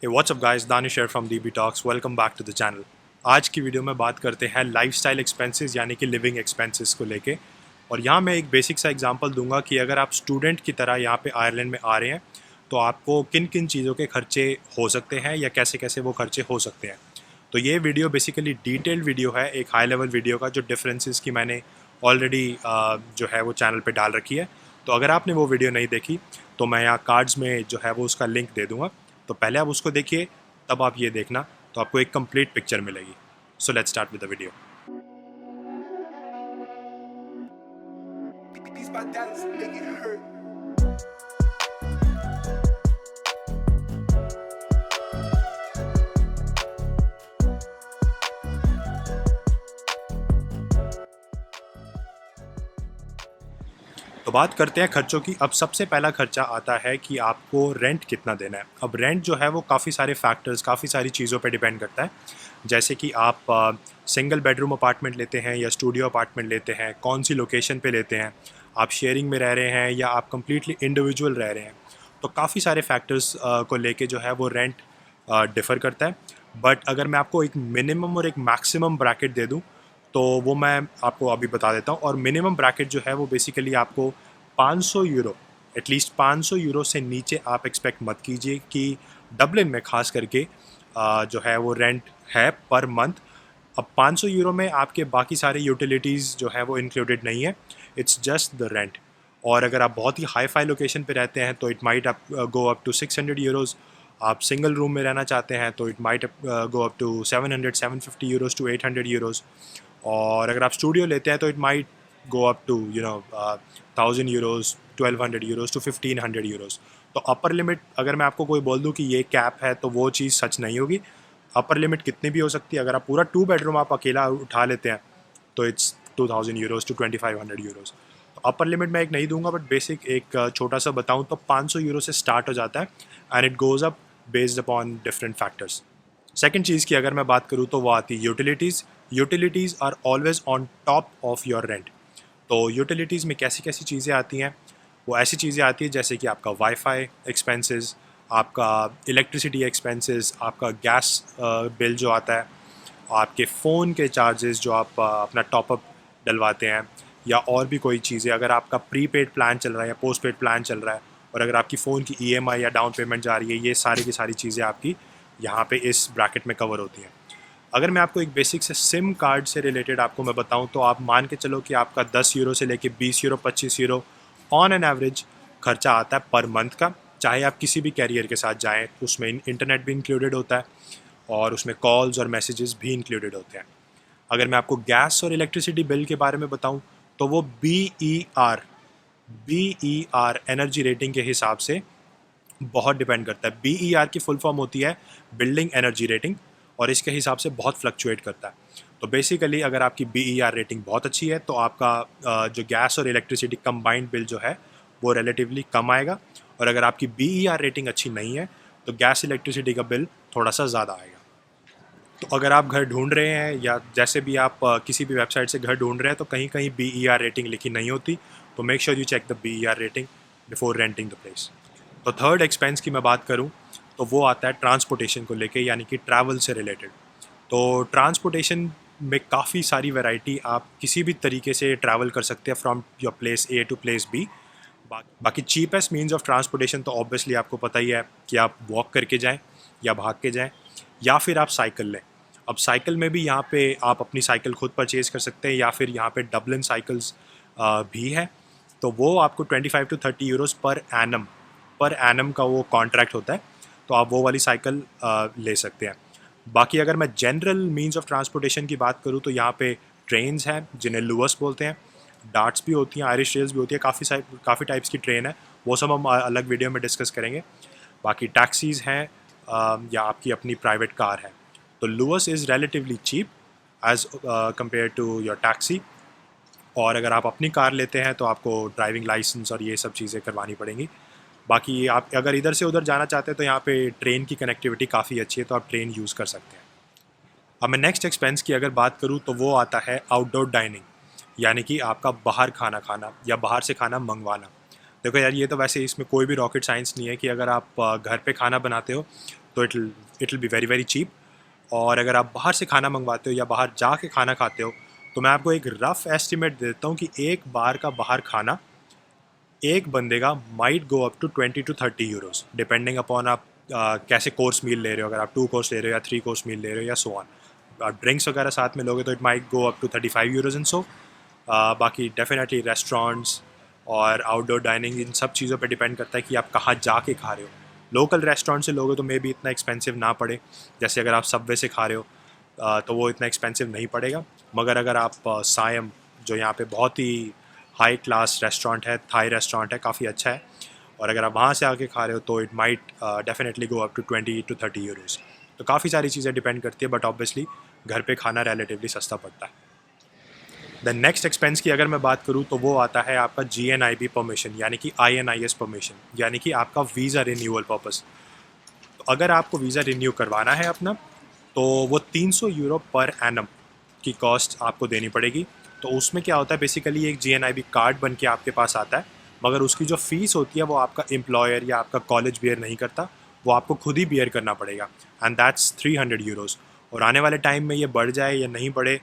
Hey, what's up guys, Danish here from DB Talks. Welcome back to the channel. आज की video में बात करते हैं लाइफस्टाइल एक्सपेंसेस यानी कि लिविंग एक्सपेंसेस को लेके। और यहाँ मैं एक बेसिक सा एग्जांपल दूंगा कि अगर आप स्टूडेंट की तरह यहाँ पे आयरलैंड में आ रहे हैं तो आपको किन किन चीज़ों के खर्चे हो सकते हैं या कैसे कैसे वो खर्चे हो सकते हैं। तो ये वीडियो बेसिकली डिटेल्ड वीडियो है, एक हाई लेवल वीडियो का, जो डिफरेंसेस की मैंने ऑलरेडी जो है वो चैनल पे डाल रखी है। तो अगर आपने वो वीडियो नहीं देखी तो मैं यहाँ कार्ड्स में जो है वो उसका लिंक दे दूँगा। तो पहले आप उसको देखिए, तब आप ये देखना, तो आपको एक कंप्लीट पिक्चर मिलेगी। So let's start with the video. तो बात करते हैं खर्चों की। अब सबसे पहला खर्चा आता है कि आपको रेंट कितना देना है। अब रेंट जो है वो काफ़ी सारे फैक्टर्स, काफ़ी सारी चीज़ों पे डिपेंड करता है। जैसे कि आप सिंगल बेडरूम अपार्टमेंट लेते हैं या स्टूडियो अपार्टमेंट लेते हैं, कौन सी लोकेशन पे लेते हैं, आप शेयरिंग में रह रहे हैं या आप कम्प्लीटली इंडिविजुअल रह रहे हैं। तो काफ़ी सारे फैक्टर्स को लेके जो है वो रेंट डिफ़र करता है। बट अगर मैं आपको एक मिनिमम और एक मैक्सिमम ब्रैकेट दे दूँ तो वो मैं आपको अभी बता देता हूँ। और मिनिमम ब्रैकेट जो है वो बेसिकली आपको 500 यूरो, एटलीस्ट 500 यूरो से नीचे आप एक्सपेक्ट मत कीजिए कि डबलिन में ख़ास करके जो है वो रेंट है पर मंथ। अब 500 यूरो में आपके बाकी सारे यूटिलिटीज़ जो है वो इंक्लूडेड नहीं है, इट्स जस्ट द रेंट। और अगर आप बहुत ही हाई फाई लोकेशन पे रहते हैं तो it might up go up to 600 euros. आप सिंगल रूम में रहना चाहते हैं तो it might go up to 750 euros to 800 euros. और अगर आप स्टूडियो लेते हैं तो it might go up to 1000 euros, 1200 euros to 1500 euros. तो अपर लिमिट अगर मैं आपको कोई बोल दूं कि ये कैप है तो वो चीज़ सच नहीं होगी। अपर लिमिट कितनी भी हो सकती है। अगर आप पूरा 2 बेडरूम आप अकेला उठा लेते हैं तो इट्स 2000 यूरोज़ टू 2500 यूरोज़। तो अपर लिमिट मैं एक नहीं दूंगा, बट बेसिक एक छोटा सा बताऊं तो 500 यूरो से स्टार्ट हो जाता है and it goes up based upon different factors. Second चीज़ की अगर मैं बात करूँ तो वो आती है utilities. Utilities are always on top of your rent. तो यूटिलिटीज़ में कैसी कैसी चीज़ें आती हैं, वो ऐसी चीज़ें आती हैं जैसे कि आपका वाईफाई एक्सपेंसेस, आपका इलेक्ट्रिसिटी एक्सपेंसेस, आपका गैस बिल जो आता है, आपके फ़ोन के चार्जेस जो आप अपना टॉपअप डलवाते हैं, या और भी कोई चीज़ें। अगर आपका प्रीपेड प्लान चल रहा है या पोस्ट पेड प्लान चल रहा है, और अगर आपकी फ़ोन की EMI या डाउन पेमेंट जा रही है, ये सारी की सारी चीज़ें आपकी यहाँ पे इस ब्रैकेट में कवर होती हैं। अगर मैं आपको एक बेसिक से सिम कार्ड से रिलेटेड आपको मैं बताऊं तो आप मान के चलो कि आपका 10 यूरो से लेके 20 euro, 25 euro on an average खर्चा आता है पर मंथ का। चाहे आप किसी भी कैरियर के साथ जाएं, उसमें इंटरनेट भी इंक्लूडेड होता है और उसमें कॉल्स और मैसेजेस भी इंक्लूडेड होते हैं। अगर मैं आपको गैस और इलेक्ट्रिसिटी बिल के बारे में बताऊं तो वो BER एनर्जी रेटिंग के हिसाब से बहुत डिपेंड करता है। BER की फुल फॉर्म होती है बिल्डिंग एनर्जी रेटिंग, और इसके हिसाब से बहुत फ्लक्चुएट करता है। तो बेसिकली अगर आपकी BER रेटिंग बहुत अच्छी है तो आपका जो गैस और इलेक्ट्रिसिटी कंबाइंड बिल जो है वो रिलेटिवली कम आएगा। और अगर आपकी BER रेटिंग अच्छी नहीं है तो गैस इलेक्ट्रिसिटी का बिल थोड़ा सा ज़्यादा आएगा। तो अगर आप घर ढूंढ रहे हैं या जैसे भी आप किसी भी वेबसाइट से घर ढूंढ रहे हैं तो कहीं कहीं BER रेटिंग लिखी नहीं होती, तो make sure you check the BER rating before renting the place. तो थर्ड एक्सपेंस की मैं बात करूं तो वो आता है ट्रांसपोर्टेशन को लेके, यानी कि ट्रैवल से रिलेटेड। तो ट्रांसपोर्टेशन में काफ़ी सारी वैरायटी, आप किसी भी तरीके से ट्रैवल कर सकते हैं from your place A to place B। बाकी चीपेस्ट मीन्स ऑफ ट्रांसपोर्टेशन तो ऑब्वियसली आपको पता ही है कि आप वॉक करके जाएं या भाग के जाएं या फिर आप साइकिल लें। अब साइकिल में भी यहाँ पे आप अपनी साइकिल खुद परचेज़ कर सकते हैं, या फिर यहाँ पे डबलिन साइकिल्स भी है। तो वो आपको 25 टू 30 यूरोज़ पर एनम का वो कॉन्ट्रैक्ट होता है, तो आप वो वाली साइकिल ले सकते हैं। बाकी अगर मैं जनरल मींस ऑफ ट्रांसपोर्टेशन की बात करूँ तो यहाँ पे ट्रेन्स हैं जिन्हें लुअस बोलते हैं, डार्ट्स भी होती हैं, आयरिश रेल्स भी होती है, काफ़ी टाइप्स की ट्रेन है, वो सब हम अलग वीडियो में डिस्कस करेंगे। बाकी टैक्सीज़ हैं या आपकी अपनी प्राइवेट कार है। तो Luas is relatively cheap as compare to your taxi. और अगर आप अपनी कार लेते हैं तो आपको ड्राइविंग लाइसेंस और ये सब चीज़ें करवानी पड़ेंगी। बाकी आप अगर इधर से उधर जाना चाहते हैं तो यहाँ पे ट्रेन की कनेक्टिविटी काफ़ी अच्छी है, तो आप ट्रेन यूज़ कर सकते हैं। अब मैं नेक्स्ट एक्सपेंस की अगर बात करूँ तो वो आता है आउटडोर डाइनिंग, यानी कि आपका बाहर खाना खाना या बाहर से खाना मंगवाना। देखो यार, ये तो वैसे इसमें कोई भी रॉकेट साइंस नहीं है कि अगर आप घर पे खाना बनाते हो तो it will be very very cheap. और अगर आप बाहर से खाना मंगवाते हो या बाहर जाके खाना खाते हो तो मैं आपको एक रफ़ एस्टिमेट देता हूँ कि एक बार का बाहर खाना एक बंदे का might go up to 20 to 30 euros, depending upon आप कैसे कोर्स मील ले रहे हो। अगर आप 2 कोर्स ले रहे हो या 3 कोर्स मील ले रहे हो या सो ऑन। आप ड्रिंक्स वगैरह साथ में लोगे तो it might go up to 35 euros and so. बाकी डेफिनेटली रेस्टोरेंट्स और आउटडोर डाइनिंग इन सब चीज़ों पे डिपेंड करता है कि आप कहाँ जाके खा रहे हो। लोकल रेस्टोरेंट से लोगे तो मे भी इतना एक्सपेंसिव ना पड़े, जैसे अगर आप सबवे से खा रहे हो तो वो इतना एक्सपेंसिव नहीं पड़ेगा। मगर अगर आप सायम, जो यहाँ पे बहुत ही हाई क्लास रेस्टोरेंट है, थाई रेस्टोरेंट है, काफ़ी अच्छा है, और अगर आप वहाँ से आके खा रहे हो तो it might definitely go up to 20 to 30 euros. तो काफ़ी सारी चीज़ें डिपेंड करती है, बट ऑब्वियसली घर पे खाना रिलेटिवली सस्ता पड़ता है। द नेक्स्ट एक्सपेंस की अगर मैं बात करूँ तो वो आता है आपका GNIB परमिशन, यानी कि INIS परमिशन, यानी कि आपका वीज़ा रिन्यूअल पर्पस। तो अगर आपको वीज़ा रिन्यू करवाना है अपना, तो वो 300 यूरो पर एनम की कॉस्ट आपको देनी पड़ेगी। तो उसमें क्या होता है, बेसिकली एक GNIB कार्ड बन के आपके पास आता है, मगर उसकी जो फ़ीस होती है वो आपका एम्प्लॉयर या आपका कॉलेज बियर नहीं करता, वो आपको खुद ही बियर करना पड़ेगा, एंड दैट्स 300 यूरोज़। और आने वाले टाइम में ये बढ़ जाए या नहीं बढ़े,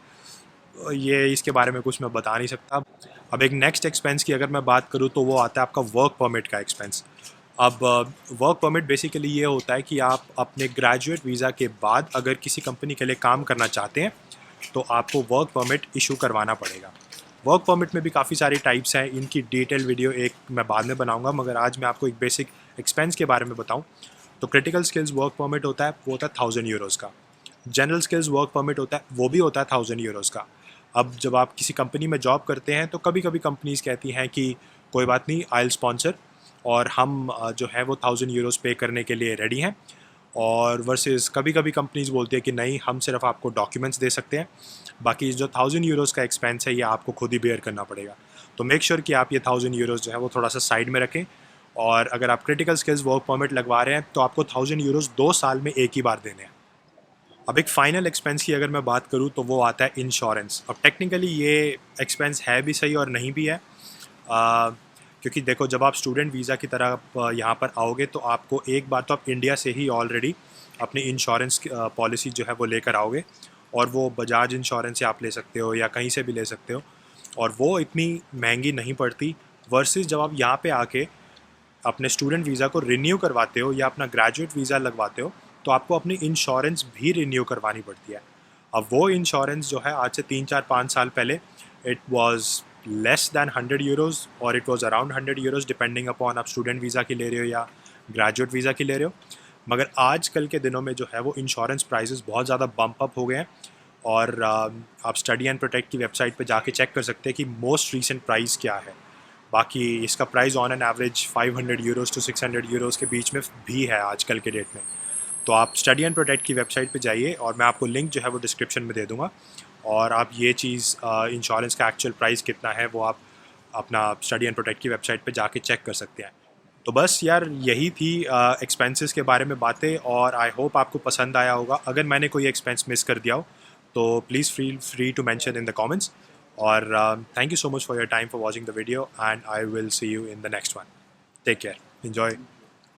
ये इसके बारे में कुछ मैं बता नहीं सकता। अब एक नेक्स्ट एक्सपेंस की अगर मैं बात करूँ तो वो आता है आपका वर्क परमिट का एक्सपेंस। अब वर्क परमिट बेसिकली ये होता है कि आप अपने ग्रेजुएट वीज़ा के बाद अगर किसी कंपनी के लिए काम करना चाहते हैं तो आपको वर्क परमिट इशू करवाना पड़ेगा। वर्क परमिट में भी काफ़ी सारी टाइप्स हैं, इनकी डिटेल वीडियो एक मैं बाद में बनाऊंगा, मगर आज मैं आपको एक बेसिक एक्सपेंस के बारे में बताऊं तो क्रिटिकल स्किल्स वर्क परमिट होता है, वो होता है 1000 यूरोज़ का। जनरल स्किल्स वर्क परमिट होता है, वो भी होता है 1000 यूरोज़ का। अब जब आप किसी कंपनी में जॉब करते हैं तो कभी कभी कंपनीज कहती हैं कि कोई बात नहीं, आई विल स्पॉन्सर, और हम जो है वो 1000 यूरोज़ पे करने के लिए रेडी हैं। और वर्सेस कभी कभी कंपनीज बोलती है कि नहीं, हम सिर्फ आपको डॉक्यूमेंट्स दे सकते हैं, बाकी जो 1000 यूरोज़ का एक्सपेंस है ये आपको खुद ही बेयर करना पड़ेगा। तो मेक श्योर कि आप ये 1000 यूरोज़ जो है वो थोड़ा सा साइड में रखें। और अगर आप क्रिटिकल स्किल्स वर्क परमिट लगवा रहे हैं तो आपको 1000 यूरोज़ 2 साल में एक ही बार देने हैं। अब एक फ़ाइनल एक्सपेंस की अगर मैं बात करूँ तो वो आता है इंश्योरेंस। अब टेक्निकली ये एक्सपेंस है भी सही और नहीं भी है, क्योंकि देखो, जब आप स्टूडेंट वीज़ा की तरह यहाँ पर आओगे तो आपको एक बार तो आप इंडिया से ही ऑलरेडी अपनी इंश्योरेंस पॉलिसी जो है वो लेकर आओगे, और वो बजाज इंश्योरेंस से आप ले सकते हो या कहीं से भी ले सकते हो, और वो इतनी महंगी नहीं पड़ती। वर्सेस जब आप यहाँ पे आके अपने स्टूडेंट वीज़ा को रिन्यू करवाते हो या अपना ग्रेजुएट वीज़ा लगवाते हो तो आपको अपनी इंश्योरेंस भी रिन्यू करवानी पड़ती है। अब वो इंश्योरेंस जो है आज से 3 4 5 साल पहले it was less than 100 euros, और it was around 100 euros, depending upon आप स्टूडेंट वीज़ा की ले रहे हो या ग्रेजुएट वीज़ा की ले रहे हो। मगर आजकल के दिनों में जो है वो इंश्योरेंस प्राइसेस बहुत ज़्यादा बम्प अप हो गए हैं, और आप स्टडी एंड प्रोटेक्ट की वेबसाइट पे जाके चेक कर सकते हैं कि मोस्ट रीसेंट प्राइस क्या है। बाकी इसका price on an average 500 euros to 600 euros के बीच में भी है आजकल के डेट में। तो आप स्टडी एंड प्रोटेक्ट की वेबसाइट पे जाइए, और मैं आपको लिंक जो है वो डिस्क्रिप्शन में दे दूँगा, और आप ये चीज़ इंश्योरेंस का एक्चुअल प्राइस कितना है वो आप अपना स्टडी एंड प्रोटेक्ट की वेबसाइट पे जाके चेक कर सकते हैं। तो बस यार, यही थी एक्सपेंसेस के बारे में बातें, और आई होप आपको पसंद आया होगा। अगर मैंने कोई एक्सपेंस मिस कर दिया हो तो please feel free to mention in the comments. और thank you so much for your time for watching the video, and I will see you in the next one. Take care, enjoy.